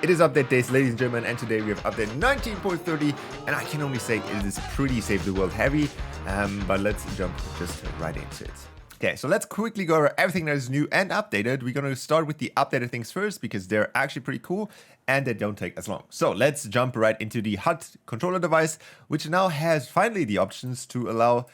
It is update days, ladies and gentlemen, and today we have update 19.30, and I can only say it is pretty Save the World heavy, but let's jump just right into it. Okay, so let's quickly go over everything that is new and updated. We're going to start with the updated things first because they're actually pretty cool and they don't take as long. So let's jump right into the HUD controller device, which now has finally the options to allow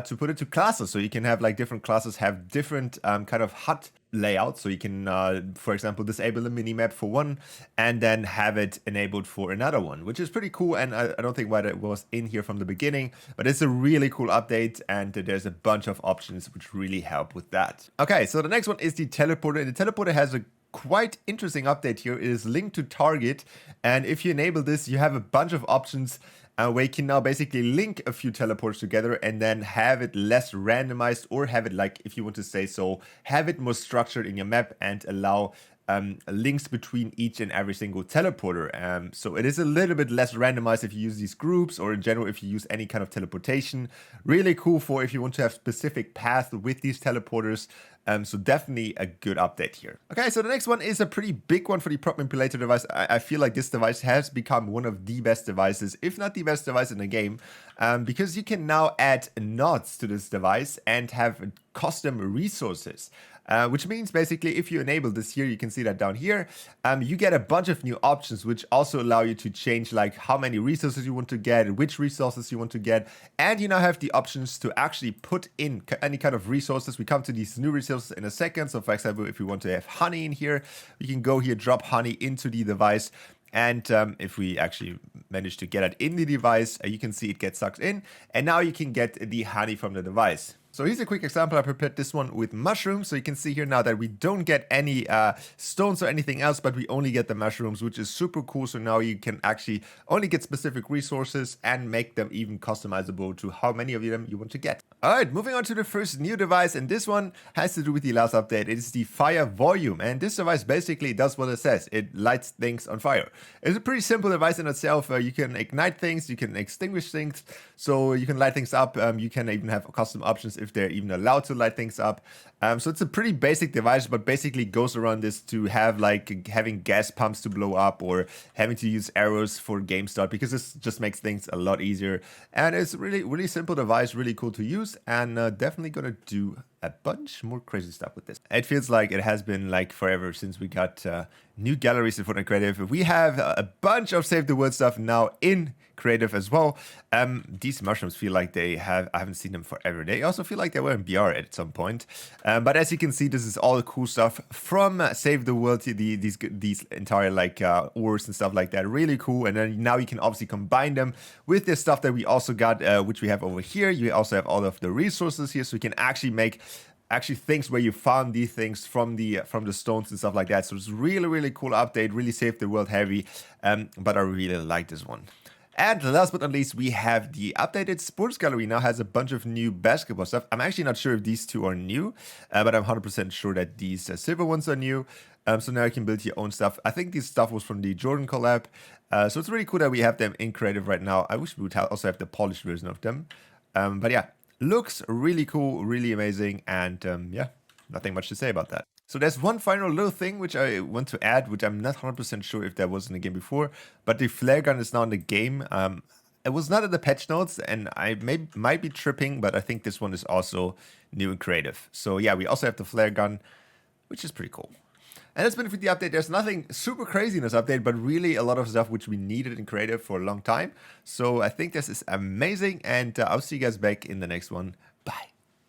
to put it to classes. So you can have like different classes have different kind of HUD layout. So you can, for example, disable the minimap for one and then have it enabled for another one, which is pretty cool. And I don't think why that was in here from the beginning, but it's a really cool update. And there's a bunch of options which really help with that. Okay, so the next one is the teleporter. And the teleporter has a quite interesting update here. It is linked to target. And if you enable this, you have a bunch of options where you can now basically link a few teleports together and then have it less randomized, or have it, like, if you want to say so, have it more structured in your map and allow links between each and every single teleporter. So it is a little bit less randomized if you use these groups, or in general if you use any kind of teleportation. Really cool for if you want to have specific paths with these teleporters. So definitely a good update here. Okay, so the next one is a pretty big one for the prop manipulator device. I feel like this device has become one of the best devices, if not the best device in the game, because you can now add nodes to this device and have custom resources. Which means basically if you enable this here, you can see that down here, you get a bunch of new options which also allow you to change like how many resources you want to get, which resources you want to get, and you now have the options to actually put in any kind of resources. We come to these new resources in a second. So for example, if we want to have honey in here, we can go here, drop honey into the device. And if we actually manage to get it in the device, you can see it gets sucked in. And now you can get the honey from the device. So here's a quick example. I prepared this one with mushrooms. So you can see here now that we don't get any stones or anything else, but we only get the mushrooms, which is super cool. So now you can actually only get specific resources and make them even customizable to how many of them you want to get. All right, moving on to the first new device. And this one has to do with the last update. It is the fire volume. And this device basically does what it says. It lights things on fire. It's a pretty simple device in itself. You can ignite things, you can extinguish things. So you can light things up. You can even have custom options if they're even allowed to light things up. So it's a pretty basic device, but basically goes around this to have like having gas pumps to blow up or having to use arrows for game start, because this just makes things a lot easier. And it's really, really simple device, really cool to use, and definitely gonna do a bunch more crazy stuff with this. It feels like it has been like forever since we got new galleries in Fortnite Creative. We have a bunch of Save the World stuff now in Creative as well. These mushrooms feel like I haven't seen them forever. They also feel like they were in BR at some point. But as you can see, this is all the cool stuff from Save the World, these entire like ores and stuff like that. Really cool. And then now you can obviously combine them with this stuff that we also got, which we have over here. You also have all of the resources here, so you can actually make things where you found these things from the stones and stuff like that. So it's really, really cool update, really Save the World heavy, but I really like this one. And last but not least, we have the updated sports gallery. Now has a bunch of new basketball stuff. I'm actually not sure if these two are new, but I'm 100% sure that these silver ones are new. So now you can build your own stuff. I think this stuff was from the Jordan collab. So it's really cool that we have them in Creative right now. I wish we would also have the polished version of them. But yeah, looks really cool, really amazing. And yeah, nothing much to say about that. So there's one final little thing which I want to add, which I'm not 100% sure if that was in the game before, but the flare gun is now in the game. It was not in the patch notes, and I might be tripping, but I think this one is also new in Creative. So yeah, we also have the flare gun, which is pretty cool. And that's been for the update. There's nothing super crazy in this update, but really a lot of stuff which we needed in Creative for a long time. So I think this is amazing, and I'll see you guys back in the next one.